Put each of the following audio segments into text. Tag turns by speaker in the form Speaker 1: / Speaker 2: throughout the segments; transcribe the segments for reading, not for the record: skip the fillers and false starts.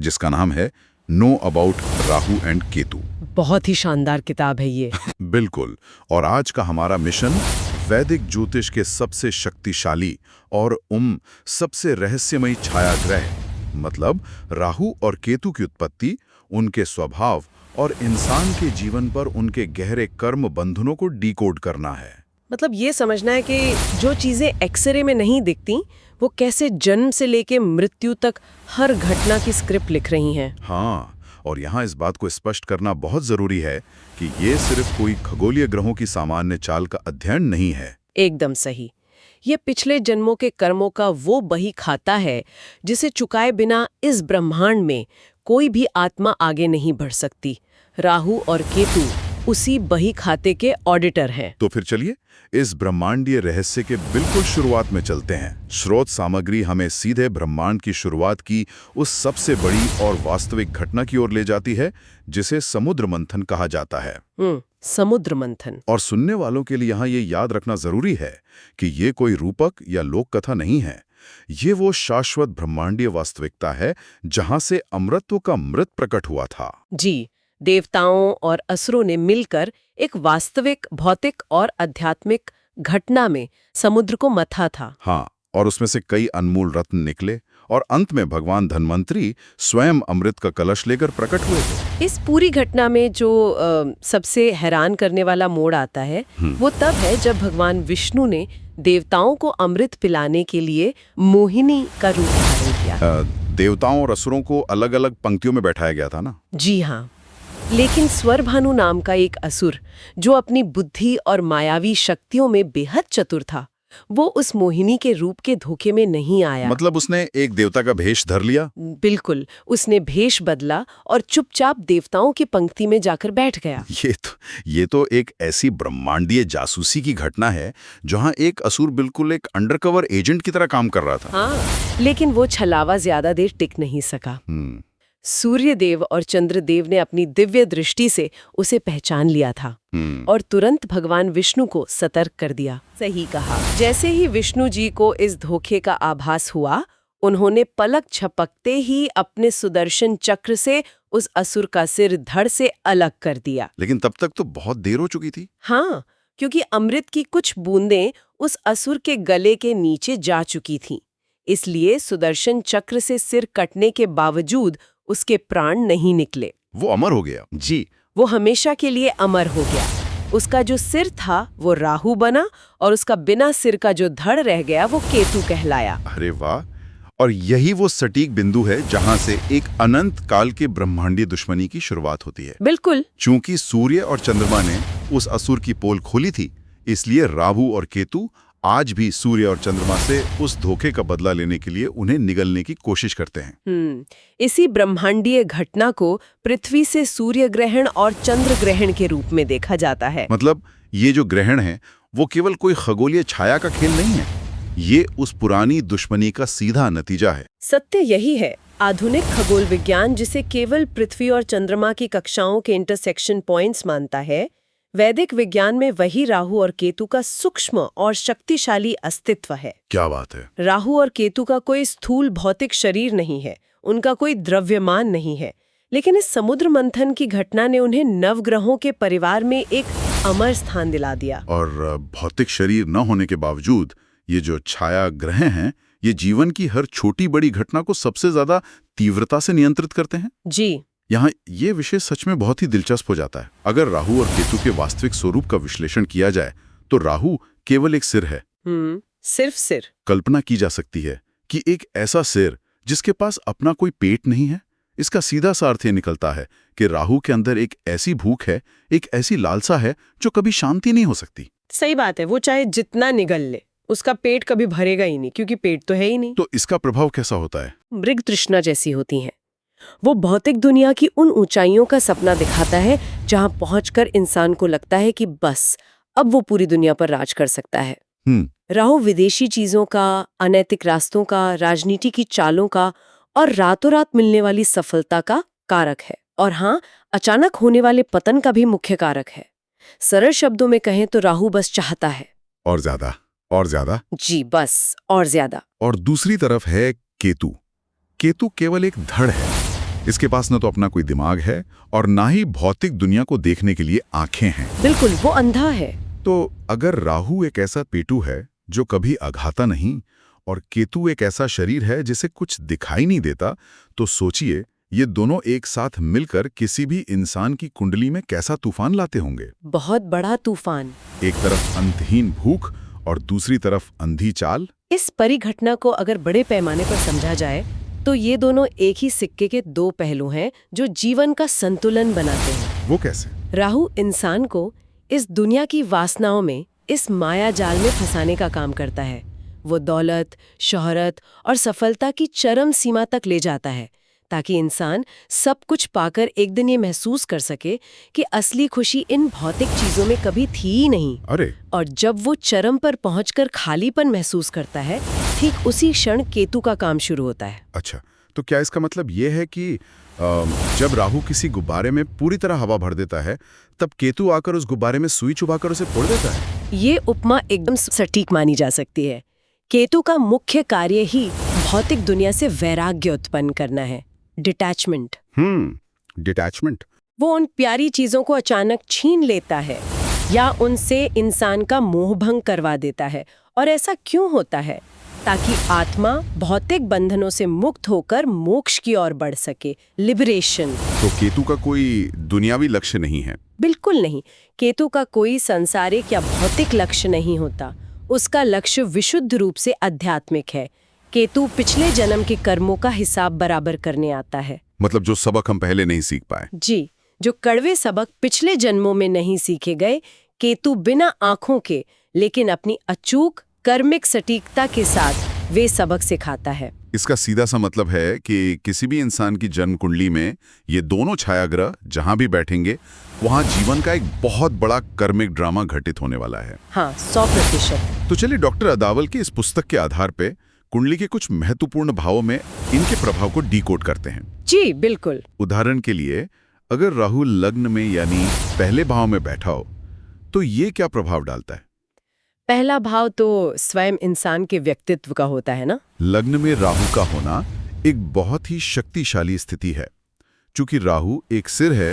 Speaker 1: जिसका नाम है know about Rahu and Ketu.
Speaker 2: बहुत ही शानदार किताब है ये।
Speaker 1: बिल्कुल। और आज का हमारा मिशन वैदिक ज्योतिष के सबसे शक्तिशाली और सबसे रहस्यमयी छायाग्रह मतलब राहु और केतु की उत्पत्ति, उनके स्वभाव और इंसान के जीवन पर उनके गहरे कर्म बंधनों को डिकोड करना है।
Speaker 2: मतलब ये समझना है कि जो चीजें एक्सरे में नहीं दिखती वो कैसे जन्म से लेके मृत्यु तक हर घटना की स्क्रिप्ट लिख रही हैं।
Speaker 1: हाँ, और यहाँ इस बात को स्पष्ट करना बहुत जरूरी है कि ये सिर्फ कोई खगोलीय ग्रहों की सामान्य चाल का अध्ययन नहीं है।
Speaker 2: एकदम सही। ये पिछले जन्मों के कर्मों का वो बही खाता है जिसे चुकाए बिना इस ब्रह्मांड में कोई भी आत्मा आगे नहीं बढ़ सकती। राहु और केतु उसी बही खाते के ऑडिटर हैं।
Speaker 1: तो फिर चलिए इस ब्रह्मांडीय रहस्य के बिल्कुल शुरुआत में चलते हैं। स्रोत सामग्री हमें सीधे ब्रह्मांड की शुरुआत की उस सबसे बड़ी और वास्तविक घटना की ओर ले जाती है जिसे समुद्र मंथन कहा जाता है।
Speaker 2: समुद्र मंथन।
Speaker 1: और सुनने वालों के लिए यहाँ ये याद रखना जरूरी है कि ये कोई रूपक या लोक कथा नहीं है। ये वो शाश्वत ब्रह्मांडीय वास्तविकता है जहां से अमृतत्व का मृत प्रकट हुआ था।
Speaker 2: जी, देवताओं और असुरों ने मिलकर एक वास्तविक भौतिक और आध्यात्मिक घटना में समुद्र को मथा था।
Speaker 1: हाँ, और उसमें से कई अनमोल रत्न निकले और अंत में भगवान धन्वंतरी स्वयं अमृत का कलश लेकर प्रकट हुए थे।
Speaker 2: इस पूरी घटना में जो सबसे हैरान करने वाला मोड़ आता है वो तब है जब भगवान विष्णु ने देवताओं को अमृत पिलाने के लिए मोहिनी का रूप धारण किया।
Speaker 1: देवताओं और असुरों को अलग अलग पंक्तियों में बैठाया गया था ना?
Speaker 2: जी हाँ, लेकिन स्वरभानु नाम का एक असुर जो अपनी बुद्धि और मायावी शक्तियों में बेहद चतुर था, वो उस मोहिनी के रूप के धोखे में नहीं आया।
Speaker 1: मतलब उसने एक देवता का भेष धर लिया?
Speaker 2: बिल्कुल, उसने भेष बदला और चुपचाप देवताओं की पंक्ति में जाकर बैठ गया।
Speaker 1: ये तो एक ऐसी ब्रह्मांडीय जासूसी की घटना है जहां एक असुर बिल्कुल एक अंडरकवर एजेंट की तरह काम कर रहा था।
Speaker 2: हाँ, लेकिन वो छलावा ज्यादा देर टिक नहीं सका। सूर्यदेव और चंद्रदेव ने अपनी दिव्य दृष्टि से उसे पहचान लिया था और तुरंत भगवान विष्णु को सतर्क कर दिया। सही कहा। जैसे ही विष्णु जी को इस धोखे का आभास हुआ, उन्होंने पलक झपकते ही अपने सुदर्शन चक्र से उस असुर का सिर धड़ से अलग कर दिया।
Speaker 1: लेकिन तब तक तो बहुत देर हो चुकी थी।
Speaker 2: हाँ, क्योंकि अमृत की कुछ बूंदें उस असुर के गले के नीचे जा चुकी थीं। इसलिए सुदर्शन चक्र से सिर कटने के बावजूद उसके प्राण नहीं निकले।
Speaker 1: वो अमर हो गया?
Speaker 2: जी, वो हमेशा के लिए अमर हो गया। उसका जो सिर था वो राहु बना और उसका बिना सिर का जो धड़ रह गया वो केतु कहलाया।
Speaker 1: अरे वाह! और यही वो सटीक बिंदु है जहां से एक अनंत काल के ब्रह्मांडीय दुश्मनी की शुरुआत होती है।
Speaker 2: बिल्कुल।
Speaker 1: चूंकि सूर्य और चंद्रमा ने उस असुर की पोल खोली थी, इसलिए राहु और केतु आज भी सूर्य और चंद्रमा से उस धोखे का बदला लेने के लिए उन्हें निगलने की कोशिश करते हैं।
Speaker 2: इसी ब्रह्मांडीय घटना को पृथ्वी से सूर्य ग्रहण और चंद्र ग्रहण के रूप में देखा जाता है।
Speaker 1: मतलब ये जो ग्रहण है वो केवल कोई खगोलीय छाया का खेल नहीं है, ये उस पुरानी दुश्मनी का सीधा नतीजा है।
Speaker 2: सत्य यही है। आधुनिक खगोल विज्ञान जिसे केवल पृथ्वी और चंद्रमा की कक्षाओं के इंटरसेक्शन पॉइंट्स मानता है, वैदिक विज्ञान में वही राहु और केतु का सूक्ष्म और शक्तिशाली अस्तित्व है।
Speaker 1: क्या बात है!
Speaker 2: राहु और केतु का कोई स्थूल भौतिक शरीर नहीं है, उनका कोई द्रव्यमान नहीं है, लेकिन इस समुद्र मंथन की घटना ने उन्हें नवग्रहों के परिवार में एक अमर स्थान दिला दिया।
Speaker 1: और भौतिक शरीर न होने के बावजूद ये जो छाया ग्रह हैं, ये जीवन की हर छोटी बड़ी घटना को सबसे ज्यादा तीव्रता से नियंत्रित करते हैं।
Speaker 2: जी,
Speaker 1: यहाँ ये विषय सच में बहुत ही दिलचस्प हो जाता है। अगर राहु और केतु के वास्तविक स्वरूप का विश्लेषण किया जाए तो राहु केवल एक सिर है।
Speaker 2: सिर्फ सिर।
Speaker 1: कल्पना की जा सकती है कि एक ऐसा सिर जिसके पास अपना कोई पेट नहीं है। इसका सीधा सा अर्थ ये निकलता है कि राहु के अंदर एक ऐसी भूख है, एक ऐसी लालसा है जो कभी शांति नहीं हो सकती।
Speaker 2: सही बात है। वो चाहे जितना निगल ले, उसका पेट कभी भरेगा ही नहीं, क्योंकि पेट तो है ही नहीं।
Speaker 1: तो इसका प्रभाव कैसा होता है?
Speaker 2: मृग तृष्णा जैसी होती है। वो भौतिक दुनिया की उन ऊंचाइयों का सपना दिखाता है जहां पहुंचकर इंसान को लगता है कि बस अब वो पूरी दुनिया पर राज कर सकता है। राहु विदेशी चीजों का, अनैतिक रास्तों का, राजनीति की चालों का और रातों रात मिलने वाली सफलता का कारक है। और हाँ, अचानक होने वाले पतन का भी मुख्य कारक है। सरल शब्दों में कहें तो राहु बस चाहता है
Speaker 1: और ज्यादा और ज्यादा।
Speaker 2: जी, बस और ज्यादा।
Speaker 1: और दूसरी तरफ है केतु। केतु केवल एक धड़ है, इसके पास न तो अपना कोई दिमाग है और ना ही भौतिक दुनिया को देखने के लिए आंखें हैं।
Speaker 2: बिल्कुल, वो अंधा है।
Speaker 1: तो अगर राहु एक ऐसा पेटू है जो कभी अघाता नहीं और केतु एक ऐसा शरीर है जिसे कुछ दिखाई नहीं देता, तो सोचिए ये दोनों एक साथ मिलकर किसी भी इंसान की कुंडली में कैसा तूफान लाते होंगे।
Speaker 2: बहुत बड़ा तूफान।
Speaker 1: एक तरफ अंतहीन भूख और दूसरी तरफ अंधी चाल।
Speaker 2: इस परिघटना को अगर बड़े पैमाने पर समझा जाए तो ये दोनों एक ही सिक्के के दो पहलू हैं जो जीवन का संतुलन बनाते हैं।
Speaker 1: वो कैसे?
Speaker 2: राहु इंसान को इस दुनिया की वासनाओं में, इस माया जाल में फंसाने का काम करता है। वो दौलत, शोहरत और सफलता की चरम सीमा तक ले जाता है ताकि इंसान सब कुछ पाकर एक दिन ये महसूस कर सके कि असली खुशी इन भौतिक चीजों में कभी थी ही नहीं।
Speaker 1: अरे!
Speaker 2: और जब वो चरम पर पहुंचकर खालीपन महसूस करता है, ठीक उसी क्षण केतु का काम शुरू होता है।
Speaker 1: अच्छा, तो क्या इसका मतलब ये है कि जब राहु किसी गुब्बारे में पूरी तरह हवा भर देता है, तब केतु आकर उस गुब्बारे में सुई चुभाकर उसे फोड़ देता है?
Speaker 2: ये उपमा एकदम सटीक मानी जा सकती है। केतु का मुख्य कार्य ही भौतिक दुनिया से वैराग्य उत्पन्न करना है, डिटैचमेंट।
Speaker 1: डिटैचमेंट।
Speaker 2: वो उन प्यारी चीजों को अचानक छीन लेता है या उनसे इंसान का मोहभंग करवा देता है। और ऐसा क्यों होता है? ताकि आत्मा भौतिक बंधनों से मुक्त होकर मोक्ष की ओर बढ़ सके, लिबरेशन।
Speaker 1: तो केतु का कोई दुनियावी लक्ष्य नहीं है?
Speaker 2: बिल्कुल नहीं। केतु का कोई सांसारिक या भौतिक लक्ष्य नहीं होता। उसका लक्ष्य विशुद्ध रूप से आध्यात्मिक है। केतु पिछले जन्म के कर्मों का हिसाब बराबर करने आता है।
Speaker 1: मतलब जो सबक हम पहले नहीं सीख पाए।
Speaker 2: जी, जो कड़वे सबक पिछले जन्मों में नहीं सीखे गए, केतु बिना आंखों के लेकिन अपनी अचूक कर्मिक सटीकता के साथ वे सबक सिखाता है।
Speaker 1: इसका सीधा सा मतलब है कि किसी भी इंसान की जन्म कुंडली में ये दोनों छायाग्रह जहां भी बैठेंगे, वहां जीवन का एक बहुत बड़ा कर्मिक ड्रामा घटित होने वाला है।
Speaker 2: हाँ, 100%।
Speaker 1: तो चलिए डॉक्टर अदावल की इस पुस्तक के आधार पे कुंडली के कुछ महत्वपूर्ण भावों में इनके प्रभाव को डीकोड करते हैं।
Speaker 2: जी बिल्कुल।
Speaker 1: उदाहरण के लिए, अगर राहु लग्न में यानी पहले भाव में बैठा हो, तो ये क्या प्रभाव डालता है?
Speaker 2: पहला भाव तो स्वयं इंसान के व्यक्तित्व का होता है ना।
Speaker 1: लग्न में राहु का होना एक बहुत ही शक्तिशाली स्थिति है। चूंकि राहु एक सिर है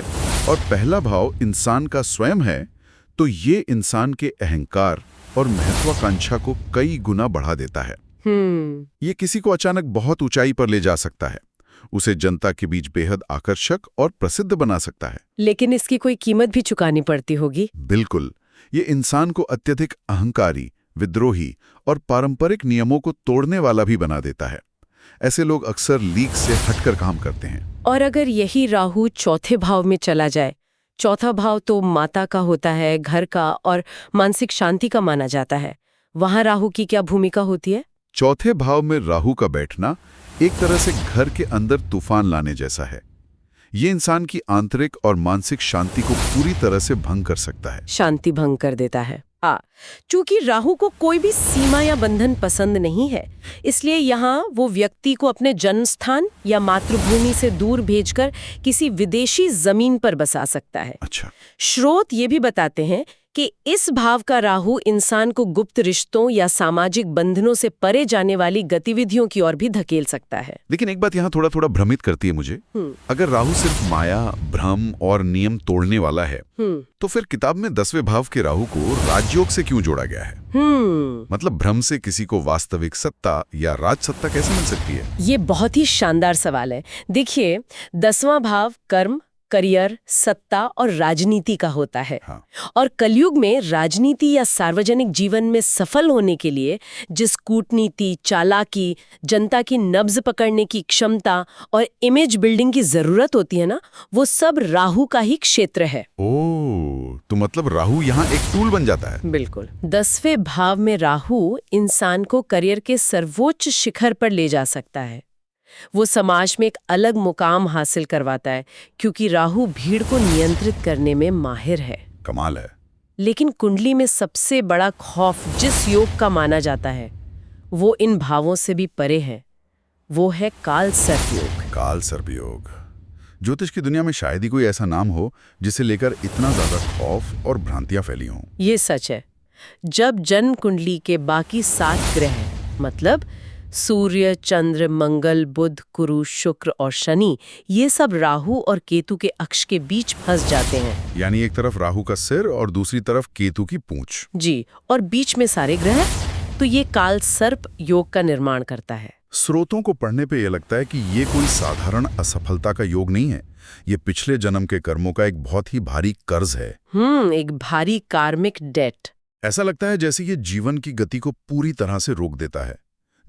Speaker 1: और पहला भाव इंसान का स्वयं है, तो ये इंसान के अहंकार और महत्वाकांक्षा को कई गुना बढ़ा देता है। ये किसी को अचानक बहुत ऊंचाई पर ले जा सकता है, उसे जनता के बीच बेहद आकर्षक और प्रसिद्ध बना सकता है।
Speaker 2: लेकिन इसकी कोई कीमत भी चुकानी पड़ती होगी।
Speaker 1: बिल्कुल। ये इंसान को अत्यधिक अहंकारी, विद्रोही और पारंपरिक नियमों को तोड़ने वाला भी बना देता है। ऐसे लोग अक्सर लीक से हटकर काम करते हैं।
Speaker 2: और अगर यही राहु चौथे भाव में चला जाए, चौथा भाव तो माता का होता है, घर का और मानसिक शांति का माना जाता है, वहां राहु की क्या भूमिका होती है?
Speaker 1: चौथे भाव में राहु का बैठना एक तरह से घर के अंदर तूफान लाने जैसा है। ये इंसान की आंतरिक और मानसिक शांति को पूरी तरह से भंग कर सकता है।
Speaker 2: शांति भंग कर देता है। चूंकि राहु को कोई भी सीमा या बंधन पसंद नहीं है, इसलिए यहाँ वो व्यक्ति को अपने जन्म स्थान या मातृभूमि से दूर भेजकर किसी विदेशी जमीन पर बसा सकता है।
Speaker 1: अच्छा।
Speaker 2: स्रोत ये भी बताते हैं कि इस भाव का राहु इंसान को गुप्त रिश्तों या सामाजिक बंधनों से परे जाने वाली गतिविधियों की ओर भी धकेल सकता है।
Speaker 1: लेकिन एक बात यहाँ थोड़ा थोड़ा भ्रमित करती है मुझे। अगर राहु सिर्फ माया, भ्रम और नियम तोड़ने वाला है, तो फिर किताब में 10वें भाव के राहु को राजयोग से क्यों जोड़ा गया है? मतलब भ्रम से किसी को वास्तविक सत्ता या राजसत्ता कैसे मिल सकती है?
Speaker 2: ये बहुत ही शानदार सवाल है। देखिए, 10वां भाव कर्म, करियर, सत्ता और राजनीति का होता है।
Speaker 1: हाँ।
Speaker 2: और कलयुग में राजनीति या सार्वजनिक जीवन में सफल होने के लिए जिस कूटनीति, चालाकी, जनता की नब्ज पकड़ने की क्षमता और इमेज बिल्डिंग की जरूरत होती है ना, वो सब राहु का ही क्षेत्र है।
Speaker 1: ओह, तो मतलब राहु यहाँ एक टूल बन जाता है।
Speaker 2: बिल्कुल। 10वें भाव में राहु इंसान को करियर के सर्वोच्च शिखर पर ले जा सकता है। वो समाज में एक अलग मुकाम हासिल करवाता है, क्योंकि राहु भीड़ को नियंत्रित करने में माहिर है।
Speaker 1: कमाल है।
Speaker 2: लेकिन कुंडली में सबसे बड़ा खौफ जिस योग का माना जाता है, वो इन भावों से भी परे है। वो है काल सर्प योग।
Speaker 1: काल सर्प योग। ज्योतिष की दुनिया में शायद ही कोई ऐसा नाम हो जिसे लेकर इतना ज्यादा खौफ और भ्रांतियां फैली हों।
Speaker 2: ये सच है। जब जन्म कुंडली के बाकी 7 ग्रह, मतलब सूर्य, चंद्र, मंगल, बुध, गुरु, शुक्र और शनि ये सब राहु और केतु के अक्ष के बीच फंस जाते हैं।
Speaker 1: यानी एक तरफ राहु का सिर और दूसरी तरफ केतु की पूंछ।
Speaker 2: जी, और बीच में सारे ग्रह, तो ये काल सर्प योग का निर्माण करता है।
Speaker 1: स्रोतों को पढ़ने पे यह लगता है कि ये कोई साधारण असफलता का योग नहीं है, ये पिछले जन्म के कर्मों का एक बहुत ही भारी कर्ज है।
Speaker 2: एक भारी कार्मिक डेट।
Speaker 1: ऐसा लगता है जैसे ये जीवन की गति को पूरी तरह से रोक देता है।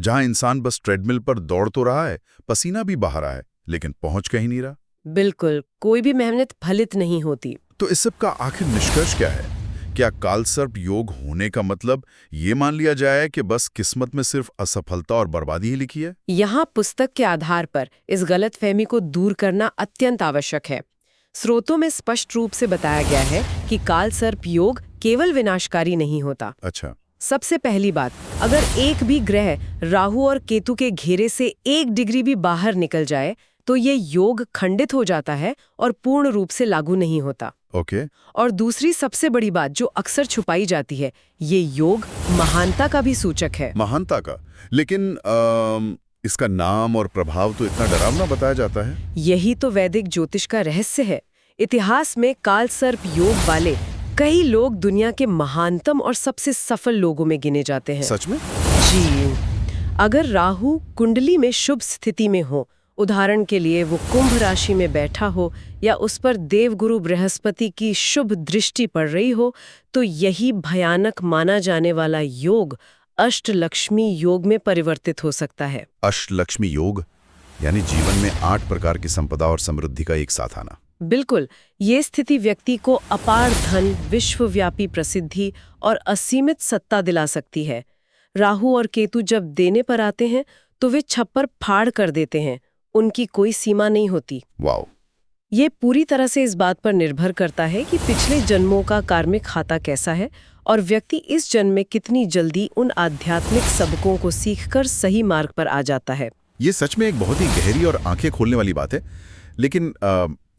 Speaker 1: जहां इंसान बस ट्रेडमिल पर दौड़ तो रहा है, पसीना भी बहा रहा है, लेकिन पहुंच कहीं नहीं रहा।
Speaker 2: बिल्कुल, कोई भी मेहनत फलित नहीं होती।
Speaker 1: तो इस सब का आखिर निष्कर्ष क्या है? क्या कालसर्प योग होने का मतलब ये मान लिया जाए कि बस किस्मत में सिर्फ असफलता और बर्बादी ही लिखी है?
Speaker 2: यहाँ पुस्तक के आधार पर इस गलतफहमी को दूर करना अत्यंत आवश्यक है। स्रोतों में स्पष्ट रूप से बताया गया है कि कालसर्प योग केवल विनाशकारी नहीं होता।
Speaker 1: अच्छा।
Speaker 2: सबसे पहली बात, अगर एक भी ग्रह राहु और केतु के घेरे से 1 डिग्री भी बाहर निकल जाए तो ये योग खंडित हो जाता है और पूर्ण रूप से लागू नहीं होता।
Speaker 1: ओके।
Speaker 2: और दूसरी सबसे बड़ी बात जो अक्सर छुपाई जाती है, ये योग महानता का भी सूचक है।
Speaker 1: महानता का? लेकिन इसका नाम और प्रभाव तो इतना डरावना बताया जाता है।
Speaker 2: यही तो वैदिक ज्योतिष का रहस्य है। इतिहास में कालसर्प योग वाले कई लोग दुनिया के महानतम और सबसे सफल लोगों में गिने जाते हैं।
Speaker 1: सच में?
Speaker 2: जी। अगर राहु कुंडली में शुभ स्थिति में हो, उदाहरण के लिए वो कुंभ राशि में बैठा हो या उस पर देवगुरु बृहस्पति की शुभ दृष्टि पड़ रही हो, तो यही भयानक माना जाने वाला योग अष्टलक्ष्मी योग में परिवर्तित हो सकता है।
Speaker 1: अष्टलक्ष्मी योग यानी जीवन में 8 प्रकार की संपदा और समृद्धि का एक साथ आना।
Speaker 2: बिल्कुल, ये स्थिति व्यक्ति को अपार धन, विश्वव्यापी प्रसिद्धि और असीमित सत्ता दिला सकती है। राहु और केतु जब देने पर आते हैं तो वे छप्पर फाड़ कर देते हैं, उनकी कोई सीमा नहीं होती।
Speaker 1: वाओ!
Speaker 2: ये पूरी तरह से इस बात पर निर्भर करता है कि पिछले जन्मों का कार्मिक खाता कैसा है और व्यक्ति इस जन्म में कितनी जल्दी उन आध्यात्मिक सबकों को सीखकर सही मार्ग पर आ जाता है।
Speaker 1: ये सच में एक बहुत ही गहरी और आंखें खोलने वाली बात है। लेकिन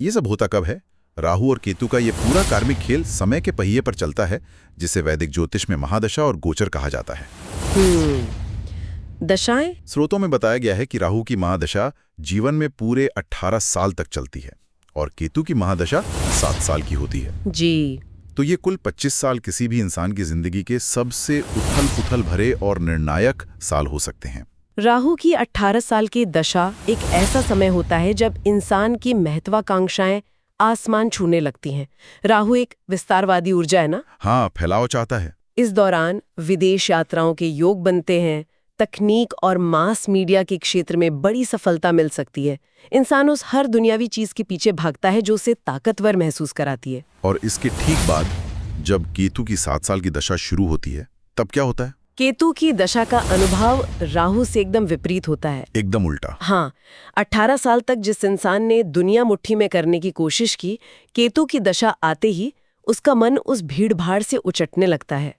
Speaker 1: ये सब होता कब है? राहु और केतु का ये पूरा कार्मिक खेल समय के पहिए पर चलता है, जिसे वैदिक ज्योतिष में महादशा और गोचर कहा जाता है।
Speaker 2: दशाएं?
Speaker 1: स्रोतों में बताया गया है कि राहु की महादशा जीवन में पूरे 18 साल तक चलती है और केतु की महादशा 7 साल की होती है।
Speaker 2: जी।
Speaker 1: तो ये कुल 25 साल किसी भी इंसान की जिंदगी के सबसे उथल-पुथल भरे और निर्णायक साल हो सकते हैं।
Speaker 2: राहु की 18 साल की दशा एक ऐसा समय होता है जब इंसान की महत्वाकांक्षाएं आसमान छूने लगती हैं। राहु एक विस्तारवादी ऊर्जा है ना?
Speaker 1: हाँ, फैलाव चाहता है।
Speaker 2: इस दौरान विदेश यात्राओं के योग बनते हैं, तकनीक और मास मीडिया के क्षेत्र में बड़ी सफलता मिल सकती है। इंसान उस हर दुनियावी चीज के पीछे भागता है जो उसे ताकतवर महसूस कराती है।
Speaker 1: और इसके ठीक बाद जब केतु की 7 साल की दशा शुरू होती है, तब क्या होता है?
Speaker 2: केतु की दशा का अनुभव राहु से एकदम विपरीत होता है।
Speaker 1: एकदम उल्टा।
Speaker 2: हाँ, 18 साल तक जिस इंसान ने दुनिया मुट्ठी में करने की कोशिश की, केतु की दशा आते ही उसका मन उस भीड़-भाड़ से उचटने लगता है।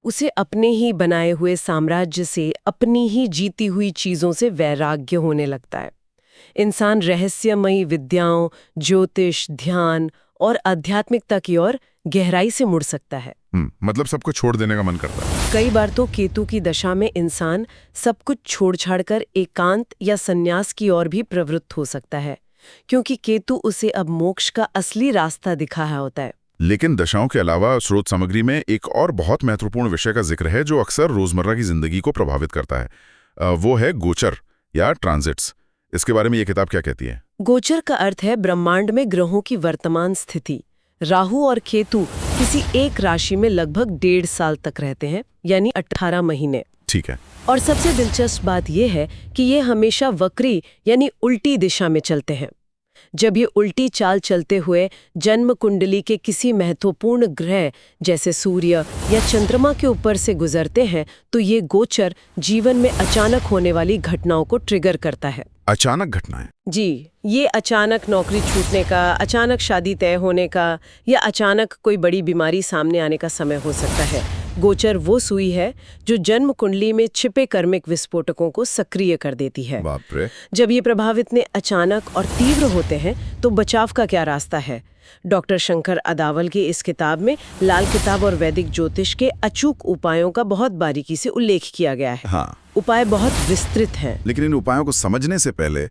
Speaker 2: उसे अपने ही बनाए हुए साम्राज्य से, अपनी ही जीती हुई चीजों से वैराग्य होने लगता है। इंसान रहस्यमयी विद्याओं, ज्योतिष, ध्यान और आध्यात्मिकता की ओर गहराई से मुड़ सकता है।
Speaker 1: मतलब सब कुछ छोड़ देने का मन करता है।
Speaker 2: कई बार तो केतु की दशा में इंसान सब कुछ छोड़-छाड़कर एकांत या संन्यास की ओर भी प्रवृत्त हो सकता है, क्योंकि केतु उसे अब मोक्ष का असली रास्ता दिखा रहा होता है।
Speaker 1: लेकिन दशाओं के अलावा स्रोत सामग्री में एक और बहुत महत्वपूर्ण विषय का जिक्र है जो अक्सर रोजमर्रा की जिंदगी को प्रभावित करता है। वो है गोचर या ट्रांजिट्स। इसके बारे में ये किताब क्या कहती है?
Speaker 2: गोचर का अर्थ है ब्रह्मांड में ग्रहों की वर्तमान स्थिति। राहु और केतु किसी एक राशि में लगभग 1.5 साल तक रहते हैं, यानी 18 महीने।
Speaker 1: ठीक है।
Speaker 2: और सबसे दिलचस्प बात यह है कि ये हमेशा वक्री यानी उल्टी दिशा में चलते हैं। जब ये उल्टी चाल चलते हुए जन्म कुंडली के किसी महत्वपूर्ण ग्रह जैसे सूर्य या चंद्रमा के ऊपर से गुजरते हैं, तो ये गोचर जीवन में अचानक होने वाली घटनाओं को ट्रिगर करता है।
Speaker 1: अचानक घटनाएं?
Speaker 2: जी, ये अचानक नौकरी छूटने का, अचानक शादी तय होने का या अचानक कोई बड़ी बीमारी सामने आने का समय हो सकता है। गोचर वो सुई है जो जन्म कुंडली में छिपे कर्मिक विस्फोटकों को सक्रिय कर देती है।
Speaker 1: बाप रे।
Speaker 2: जब ये प्रभाव इतने अचानक और तीव्र होते हैं तो बचाव का क्या रास्ता है? डॉक्टर शंकर अदावल की इस किताब में लाल किताब और वैदिक ज्योतिष के अचूक उपायों का बहुत बारीकी से उल्लेख किया गया है।
Speaker 1: हाँ।
Speaker 2: उपाय बहुत विस्तृत हैं।
Speaker 1: लेकिन इन उपायों को समझने से पहले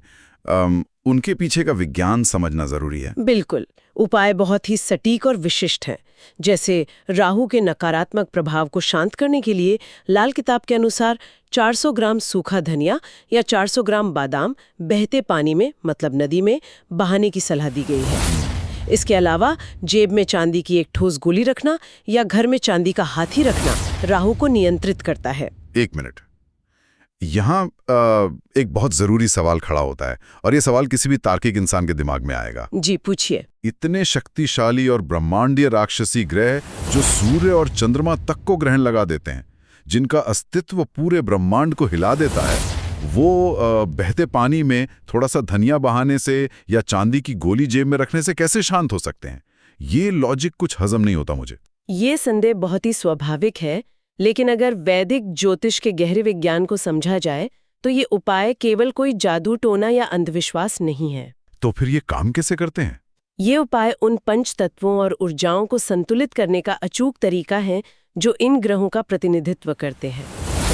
Speaker 1: उनके पीछे का विज्ञान समझना जरूरी है।
Speaker 2: बिल्कुल। उपाय बहुत ही सटीक और विशिष्ट हैं। जैसे राहु के नकारात्मक प्रभाव को शांत करने के लिए लाल किताब के अनुसार 400 ग्राम सूखा धनिया या 400 ग्राम बादाम बहते पानी में, मतलब नदी में, बहाने की सलाह दी गई है। इसके अलावा जेब में चांदी की एक ठोस गोली रखना या घर में चांदी का हाथी रखना राहु को नियंत्रित करता है।
Speaker 1: एक मिनट, यहाँ एक बहुत जरूरी सवाल खड़ा होता है, और ये सवाल किसी भी तार्किक इंसान के दिमाग में आएगा।
Speaker 2: जी पूछिए।
Speaker 1: इतने शक्तिशाली और ब्रह्मांडीय राक्षसी ग्रह जो सूर्य और चंद्रमा तक को ग्रहण लगा देते हैं, जिनका अस्तित्व पूरे ब्रह्मांड को हिला देता है, वो बहते पानी में थोड़ा सा धनिया बहाने से या चांदी की गोली जेब में रखने से कैसे शांत हो सकते हैं? ये लॉजिक कुछ हजम नहीं होता मुझे।
Speaker 2: ये संदेह बहुत ही स्वाभाविक है, लेकिन अगर वैदिक ज्योतिष के गहरे विज्ञान को समझा जाए तो ये उपाय केवल कोई जादू टोना या अंधविश्वास नहीं है।
Speaker 1: तो फिर ये काम कैसे करते हैं?
Speaker 2: ये उपाय उन पंच तत्वों और ऊर्जाओं को संतुलित करने का अचूक तरीका है जो इन ग्रहों का प्रतिनिधित्व करते हैं।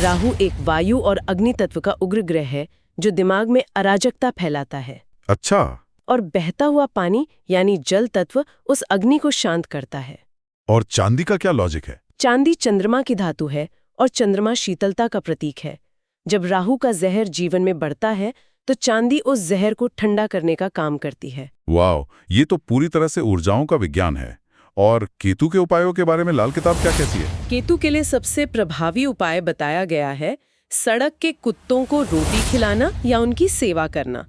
Speaker 2: राहु एक वायु और अग्नि तत्व का उग्र ग्रह है जो दिमाग में अराजकता फैलाता है।
Speaker 1: अच्छा।
Speaker 2: और बहता हुआ पानी यानी जल तत्व उस अग्नि को शांत करता है।
Speaker 1: और चांदी का क्या लॉजिक है?
Speaker 2: चांदी चंद्रमा की धातु है और चंद्रमा शीतलता का प्रतीक है। जब राहु का जहर जीवन में बढ़ता है तो चांदी उस जहर को ठंडा करने का काम करती है।
Speaker 1: वाह, ये तो पूरी तरह से ऊर्जाओं का विज्ञान है। और केतु के उपायों के बारे में लाल किताब क्या कहती है?
Speaker 2: केतु के लिए सबसे प्रभावी उपाय बताया गया है सड़क के कुत्तों को रोटी खिलाना या उनकी सेवा करना।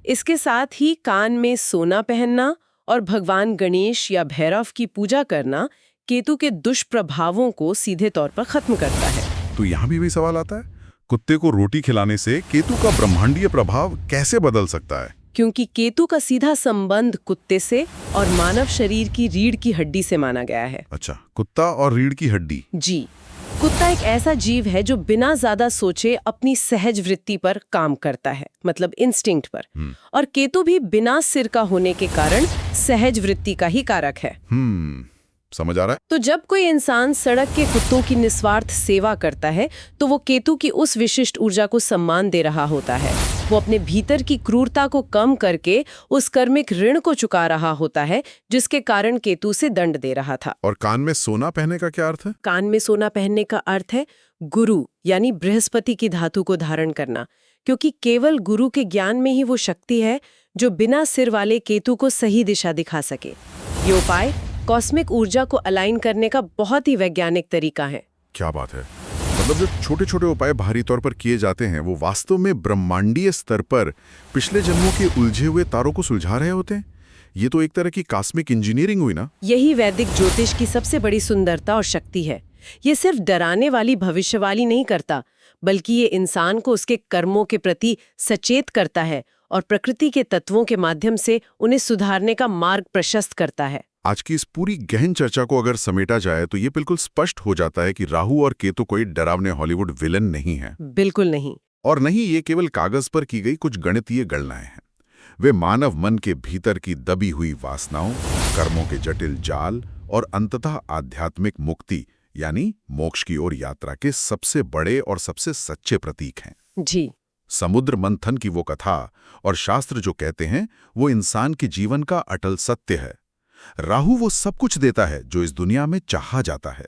Speaker 2: इसके साथ ही कान में सोना पहनना और भगवान गणेश या भैरव की पूजा करना केतु के दुष्प्रभावों को सीधे तौर पर खत्म करता है।
Speaker 1: तो यहाँ भी वही सवाल आता है, कुत्ते को रोटी खिलाने से केतु का ब्रह्मांडीय प्रभाव कैसे बदल सकता है?
Speaker 2: क्योंकि केतु का सीधा संबंध कुत्ते से और मानव शरीर की रीढ़ की हड्डी से माना गया है।
Speaker 1: अच्छा, कुत्ता और रीढ़ की हड्डी।
Speaker 2: जी। कुत्ता एक ऐसा जीव है जो बिना ज्यादा सोचे अपनी सहज वृत्ति पर काम करता है, मतलब इंस्टिंक्ट पर। और केतु भी बिना सिर का होने के कारण सहज वृत्ति का ही कारक है।
Speaker 1: समझ आ रहा है।
Speaker 2: तो जब कोई इंसान सड़क के कुत्तों की निस्वार्थ सेवा करता है तो वो केतु की उस विशिष्ट ऊर्जा को सम्मान दे रहा होता है। वो अपने भीतर की क्रूरता को कम करके उस कर्मिक ऋण को चुका रहा होता है जिसके कारण केतु से दंड दे रहा था।
Speaker 1: और कान में सोना पहनने का क्या अर्थ है?
Speaker 2: कान में सोना पहनने का अर्थ है गुरु यानी बृहस्पति की धातु को धारण करना, क्योंकि केवल गुरु के ज्ञान में ही वो शक्ति है जो बिना सिर वाले केतु को सही दिशा दिखा सके। ये उपाय कॉस्मिक ऊर्जा को अलाइन करने का बहुत ही वैज्ञानिक तरीका है।
Speaker 1: क्या बात है। मतलब जो छोटे छोटे उपाय बाहरी तौर पर किए जाते हैं वो वास्तव में ब्रह्मांडीय स्तर पर पिछले जन्मों के उलझे हुए तारों को सुलझा रहे होते हैं। ये तो एक तरह की कॉस्मिक इंजीनियरिंग हुई ना।
Speaker 2: यही वैदिक ज्योतिष की सबसे बड़ी सुंदरता और शक्ति है। ये सिर्फ डराने वाली भविष्यवाणी नहीं करता, बल्कि ये इंसान को उसके कर्मों के प्रति सचेत करता है और प्रकृति के तत्वों के माध्यम से उन्हें सुधारने का मार्ग प्रशस्त करता है।
Speaker 1: आज की इस पूरी गहन चर्चा को अगर समेटा जाए तो ये बिल्कुल स्पष्ट हो जाता है कि राहु और केतु कोई डरावने हॉलीवुड विलन नहीं है।
Speaker 2: बिल्कुल नहीं।
Speaker 1: और नहीं ये केवल कागज पर की गई कुछ गणितीय गणनाएं हैं। वे मानव मन के भीतर की दबी हुई वासनाओं, कर्मों के जटिल जाल और अंततः आध्यात्मिक मुक्ति यानी मोक्ष की ओर यात्रा के सबसे बड़े और सबसे सच्चे प्रतीक हैं।
Speaker 2: जी।
Speaker 1: समुद्र मंथन की वो कथा और शास्त्र जो कहते हैं वो इंसान के जीवन का अटल सत्य है। राहु वो सब कुछ देता है जो इस दुनिया में चाहा जाता है,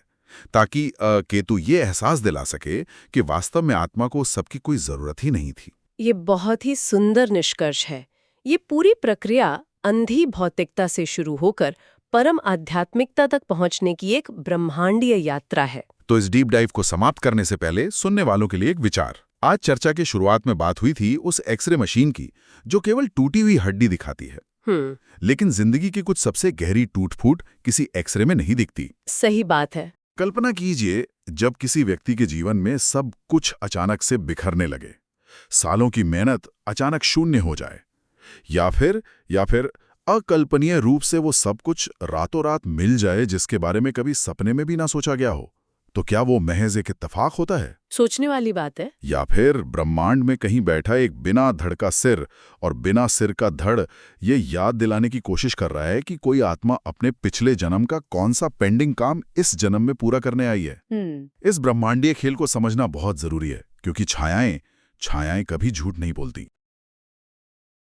Speaker 1: ताकि केतु ये एहसास दिला सके कि वास्तव में आत्मा को सबकी कोई जरूरत ही नहीं थी।
Speaker 2: ये बहुत ही सुंदर निष्कर्ष है। ये पूरी प्रक्रिया अंधी भौतिकता से शुरू होकर परम आध्यात्मिकता तक पहुंचने की एक ब्रह्मांडीय यात्रा है।
Speaker 1: तो इस डीप डाइव को समाप्त करने से पहले सुनने वालों के लिए एक विचार। आज चर्चा की शुरुआत में बात हुई थी उस एक्सरे मशीन की जो केवल टूटी हुई हड्डी दिखाती है। लेकिन जिंदगी की कुछ सबसे गहरी टूट-फूट किसी एक्सरे में नहीं दिखती।
Speaker 2: सही बात है।
Speaker 1: कल्पना कीजिए जब किसी व्यक्ति के जीवन में सब कुछ अचानक से बिखरने लगे, सालों की मेहनत अचानक शून्य हो जाए, या फिर अकल्पनीय रूप से वो सब कुछ रातों रात मिल जाए जिसके बारे में कभी सपने में भी ना सोचा गया हो। तो क्या वो महज एक इत्तेफाक होता है,
Speaker 2: सोचने वाली बात है।
Speaker 1: या फिर ब्रह्मांड में कहीं बैठा एक बिना धड़ का सिर और बिना सिर का धड़ ये याद दिलाने की कोशिश कर रहा है कि कोई आत्मा अपने पिछले जन्म का कौन सा पेंडिंग काम इस जन्म में पूरा करने आई है। इस ब्रह्मांडीय खेल को समझना बहुत जरूरी है, क्योंकि छायाएं कभी झूठ नहीं बोलती।